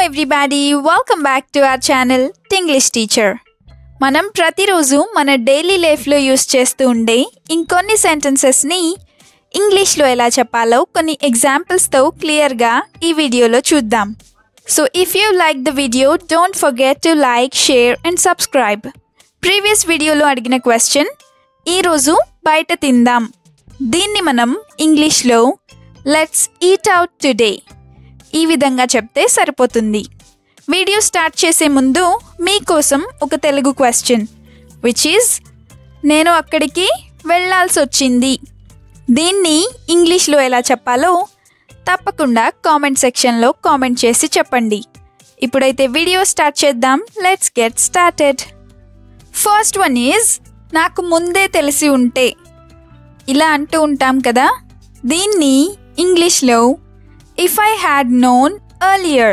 everybody, welcome back to our channel Tinglish Teacher. మనం ప్రతిరోజు మన డైలీ లైఫ్లో యూస్ చేస్తూ ఉండే ఇంకొన్ని సెంటెన్సెస్ని ఇంగ్లీష్లో ఎలా చెప్పాలో కొన్ని ఎగ్జాంపుల్స్తో క్లియర్గా ఈ వీడియోలో చూద్దాం. So if you like the video don't forget to like, share and subscribe. Previous వీడియోలో అడిగిన క్వశ్చన్, ఈరోజు బయట తిందాం, దీన్ని మనం ఇంగ్లీష్లో లెట్స్ ఈట్ అవుట్ టుడే ఈ విధంగా చెప్తే సరిపోతుంది. వీడియో స్టార్ట్ చేసే ముందు మీకోసం ఒక తెలుగు క్వశ్చన్, విచ్ ఈజ్ నేను అక్కడికి వెళ్ళాల్సి వచ్చింది, దీన్ని ఇంగ్లీష్లో ఎలా చెప్పాలో తప్పకుండా కామెంట్ సెక్షన్లో కామెంట్ చేసి చెప్పండి. ఇప్పుడైతే వీడియో స్టార్ట్ చేద్దాం. Let's get started. First one is నాకు ముందే తెలిసి ఉంటే. ఇలా అంటూ ఉంటాం కదా, దీన్ని ఇంగ్లీష్లో if I had known earlier,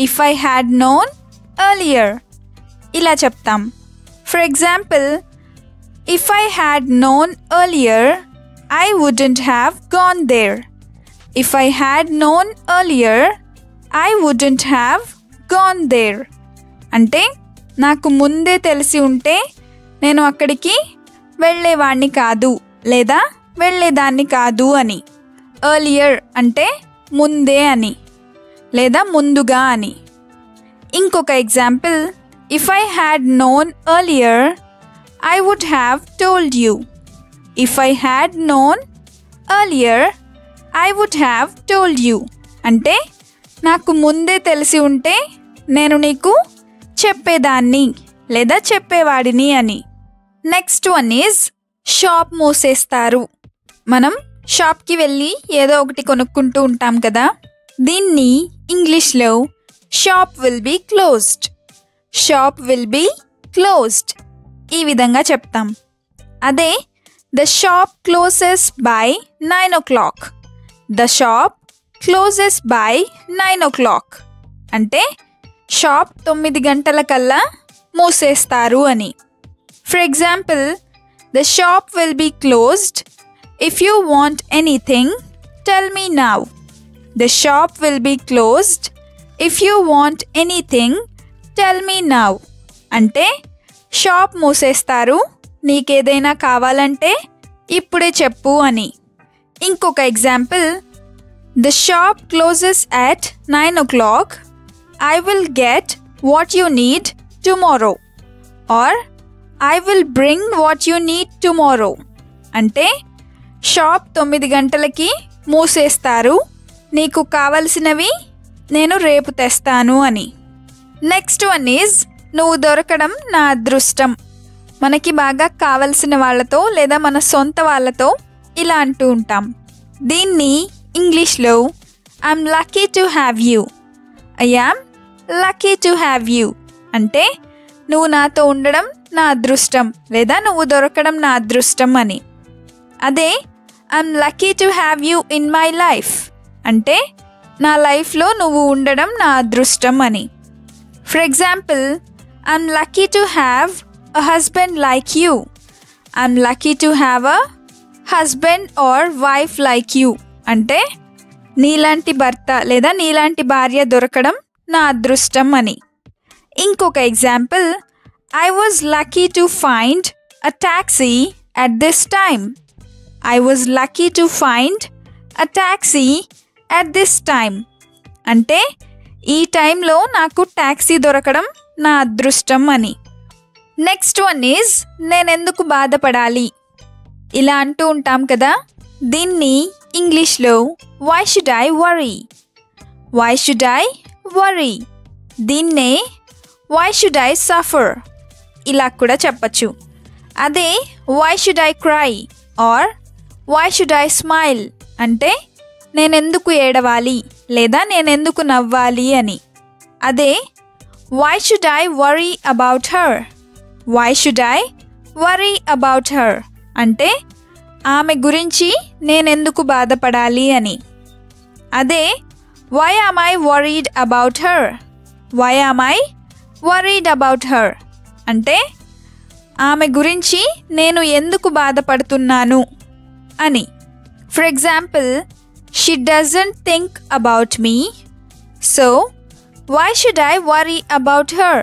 if I had known earlier ఇలా చెప్తాం. For example, if I had known earlier, I wouldn't have gone there. If I had known earlier, I wouldn't have gone there. అంటే నాకు ముందే తెలిసి ఉంటే నేను అక్కడికి వెళ్ళేవాణ్ణి కాదు లేదా వెళ్ళేదాన్ని కాదు అని. earlier అంటే ముందే అని లేదా ముందుగా అని. ఇంకొక example, if I had known earlier I would have told you. If I had known earlier I would have told you అంటే నాకు ముందే తెలిసి ఉంటే నేను నీకు చెప్పేదాన్ని లేదా చెప్పేవాడిని అని. నెక్స్ట్ వన్ ఈజ్ షాప్ మూసేస్తారు. మనం షాప్కి వెళ్ళి ఏదో ఒకటి కొనుక్కుంటూ ఉంటాం కదా, దీన్ని ఇంగ్లీష్లో shop will be closed, shop will be closed ఈ విధంగా చెప్తాం. అదే the shop closes by 9 o'clock, the shop closes by 9 o'clock అంటే షాప్ 9 గంటలకల్లా మూసేస్తారు అని. For example, the shop will be closed if you want anything, tell me now. The shop will be closed if you want anything, tell me now. అంటే shop మూసేస్తారు, నీకేదైనా కావాలంటే ఇప్పుడే చెప్పు అని. ఇంకొక example, the shop closes at 9 o'clock, I will get what you need tomorrow. or I will bring what you need tomorrow. అంటే shop 9 గంటలకి మూసేస్తారు, నీకు కావలసినవి నేను రేపు తెస్తాను అని. నెక్స్ట్ వన్ ఈజ్ నువ్వు దొరకడం నా అదృష్టం. మనకి బాగా కావలసిన వాళ్ళతో లేదా మన సొంత వాళ్ళతో ఇలా అంటూ ఉంటాం. దీన్ని ఇంగ్లీష్లో I'm lucky to have you, I am lucky to have you అంటే నువ్వు నాతో ఉండడం నా అదృష్టం లేదా నువ్వు దొరకడం నా అదృష్టం అని. అదే I'm lucky to have you in my life అంటే నా లైఫ్లో నువ్వు ఉండడం నా అదృష్టం అని. For example, I'm lucky to have a husband like you, I'm lucky to have a husband or wife like you అంటే నీలాంటి భర్త లేదా నీలాంటి భార్య దొరకడం నా అదృష్టం అని. ఇంకొక example, I was lucky to find a taxi at this time, I was lucky to find a taxi at this time అంటే ఈ టైంలో నాకు టాక్సీ దొరకడం నా అదృష్టం అని. నెక్స్ట్ వన్ ఈజ్ నేనెందుకు బాధపడాలి. ఇలా అంటూ ఉంటాం కదా, దీన్ని ఇంగ్లీష్లో why should I worry, why should I worry దీన్నే వై షుడ్ ఐ సఫర్ ఇలా కూడా చెప్పచ్చు. అదే why should I cry or why should I smile అంటే నేనెందుకు ఏడవాలి లేదా నేనెందుకు నవ్వాలి అని. అదే why should I worry about her, why should I worry about her అంటే ఆమె గురించి నేనెందుకు బాధపడాలి అని. అదే why am I worried about her, why am I worried about her అంటే ఆమె గురించి నేను ఎందుకు బాధపడుతున్నాను అని. For example, she doesn't think about me, so Why should I worry about her?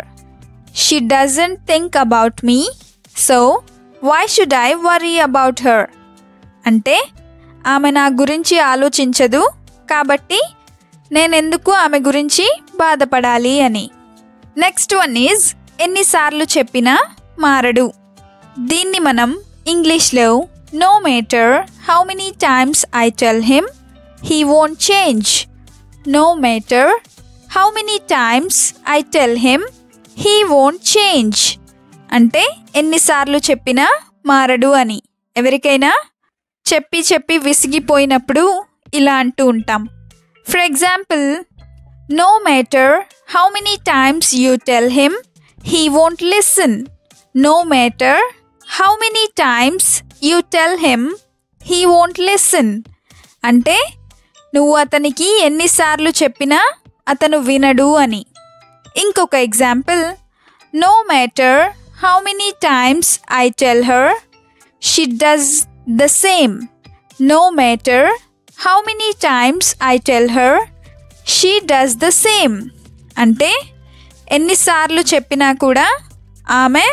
She doesn't think about me, so why should I worry about her? అంటే ఆమె నా గురించి ఆలోచించదు కాబట్టి నేనెందుకు ఆమె గురించి బాధపడాలి అని. నెక్స్ట్ వన్ ఈజ్ ఎన్నిసార్లు చెప్పినా మారడు. దీన్ని మనం ఇంగ్లీష్లో no matter how many times I tell him, he won't change. No matter how many times I tell him, he won't change. అంటే ఎన్నిసార్లు చెప్పినా మారడు అని. ఎవరికైనా చెప్పి చెప్పి విసిగిపోయినప్పుడు ఇలా అంటూ ఉంటాం. For example, no matter how many times you tell him, he won't listen. No matter how many times you tell him, he won't listen. అంటే నువ్వు అతనికి ఎన్నిసార్లు చెప్పినా అతను వినడు అని. ఇంకొక example, no matter how many times I tell her, she does the same. No matter how many times I tell her, she does the same. అంటే ఎన్నిసార్లు చెప్పినా కూడా ఆమె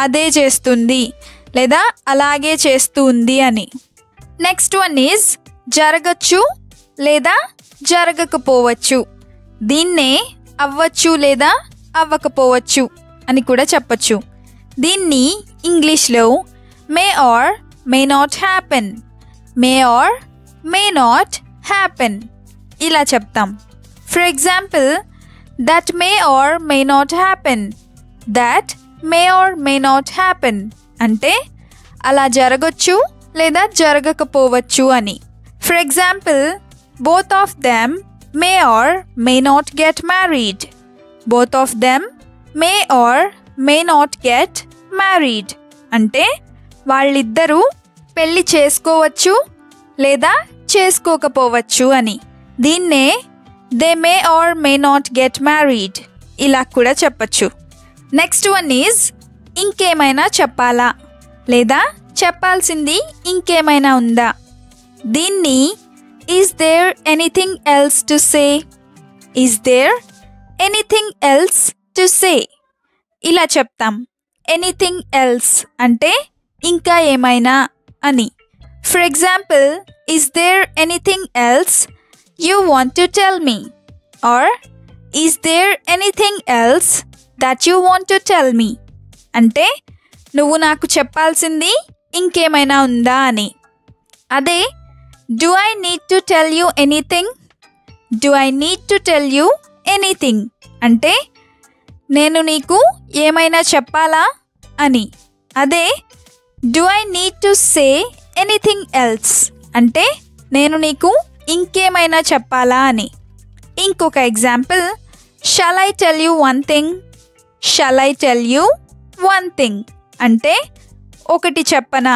అదే చేస్తుంది లేదా అలాగే చేస్తుంది అని. నెక్స్ట్ వన్ ఈజ్ జరగచ్చు లేదా జరగకపోవచ్చు. దీన్నే అవ్వచ్చు లేదా అవ్వకపోవచ్చు అని కూడా చెప్పచ్చు. దీన్ని ఇంగ్లీష్లో may or may not happen, may or may not happen ఇలా చెప్తాం. For example, that may or may not happen, that may or may not happen అంటే అలా జరగచ్చు లేదా జరగకపోవచ్చు అని. For example, both of them may or may not get married, both of them may or may not get married అంటే వాళ్ళిద్దరూ పెళ్ళి చేసుకోవచ్చు లేదా చేసుకోకపోవచ్చు అని. దీన్నే they may or may not get married ఇలా కూడా చెప్పచ్చు. నెక్స్ట్ వన్ ఈజ్ ఇంకేమైనా చెప్పాలా లేదా చెప్పాల్సింది ఇంకేమైనా ఉందా. దీన్ని is there anything else to say, is there anything else to say ఇలా చెప్తాం. ఎనీథింగ్ ఎల్స్ అంటే ఇంకా ఏమైనా అని. For example, is there anything else you want to tell me, or is there anything else that you want to tell me అంటే నువ్వు నాకు చెప్పాల్సింది ఇంకేమైనా ఉందా అని. అదే do I need to tell you anything, do I need to tell you anything అంటే నేను నీకు ఏమైనా చెప్పాలా అని. అదే do I need to say anything else అంటే నేను నీకు ఇంకేమైనా చెప్పాలా అని. ఇంకొక example, shall I tell you one thing, shall I tell you one thing అంటే ఒకటి చెప్పనా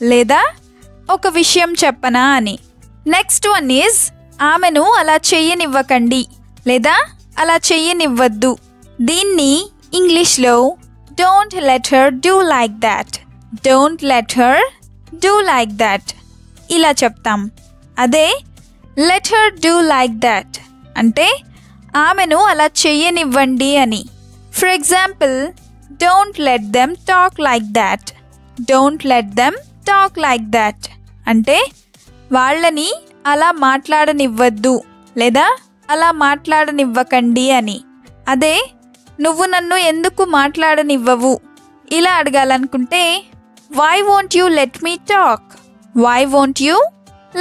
లేదా ఒక విషయం చెప్పనా అని. నెక్స్ట్ వన్ ఈజ్ ఆమెను అలా చెయ్యనివ్వకండి లేదా అలా చెయ్యనివ్వద్దు. దీన్ని ఇంగ్లీష్లో don't let her do like that, don't let her do like that ఇలా చెప్తాం. అదే let her do like that అంటే ఆమెను అలా చెయ్యనివ్వండి అని. For example, don't let them talk like that, don't let them talk like that అంటే వాళ్ళని అలా మాట్లాడనివ్వద్దు లేదా అలా మాట్లాడనివ్వకండి అని. అదే నువ్వు నన్ను ఎందుకు మాట్లాడనివ్వవు ఇలా అడగాలనుకుంటే why won't you let me talk, why won't you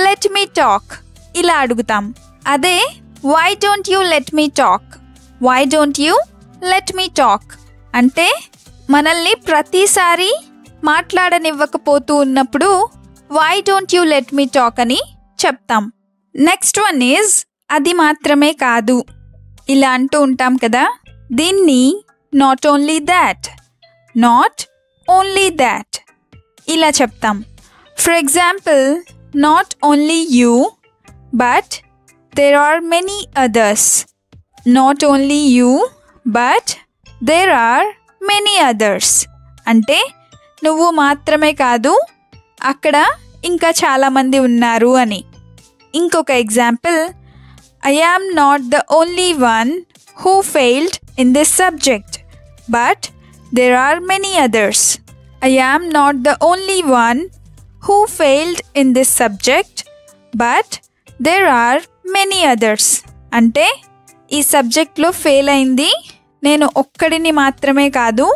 let me talk ఇలా అడుగుతాం. అదే why don't you let me talk, why don't you let me talk అంటే మనల్ని ప్రతిసారి మాట్లాడనివ్వకపోతూ ఉన్నప్పుడు why don't you let me talk అని చెప్తాం. నెక్స్ట్ వన్ ఈజ్ అది మాత్రమే కాదు ఇలా అంటూ ఉంటాం కదా. దీన్ని not only that, not only that ఇలా చెప్తాం. For example, not only you but there are many others, not only you but there are many others అంటే నువ్వు మాత్రమే కాదు అక్కడ ఇంకా చాలామంది ఉన్నారు అని. ఇంకొక example, I am not the only one who failed in this subject, but there are many others. I am not the only one who failed in this subject, but there are many others. అంటే ఈ సబ్జెక్ట్లో fail అయింది నేను ఒక్కడిని మాత్రమే కాదు,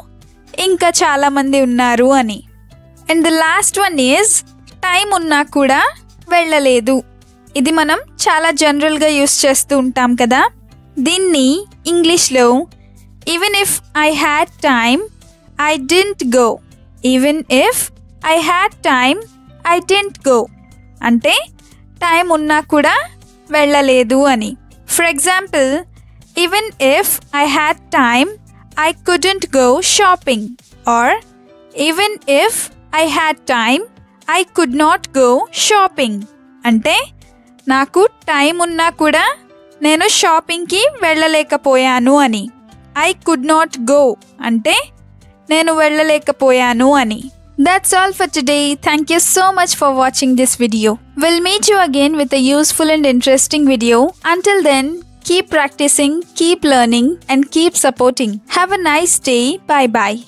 ఇంకా చాలామంది ఉన్నారు అని. And the last one is time ఉన్నా కూడా వెళ్ళలేదు. ఇది మనం చాలా జనరల్గా యూస్ చేస్తూ ఉంటాం కదా. దీన్ని ఇంగ్లీష్లో even if I had time I didn't go. Even if I had time I didn't go అంటే టైం ఉన్నా కూడా వెళ్ళలేదు అని. For example, even if I had time I couldn't go shopping, or even if I had time I could not go shopping అంటే నాకు time ఉన్నా కూడా నేను షాపింగ్కి వెళ్ళలేకపోయాను అని. ఐ కుడ్ నాట్ గో అంటే నేను వెళ్ళలేకపోయాను అని. That's all for today. Thank you so much for watching this video. We'll meet you again with a useful and interesting video. Until then, keep practicing, keep learning, and keep supporting. Have a nice day. Bye bye.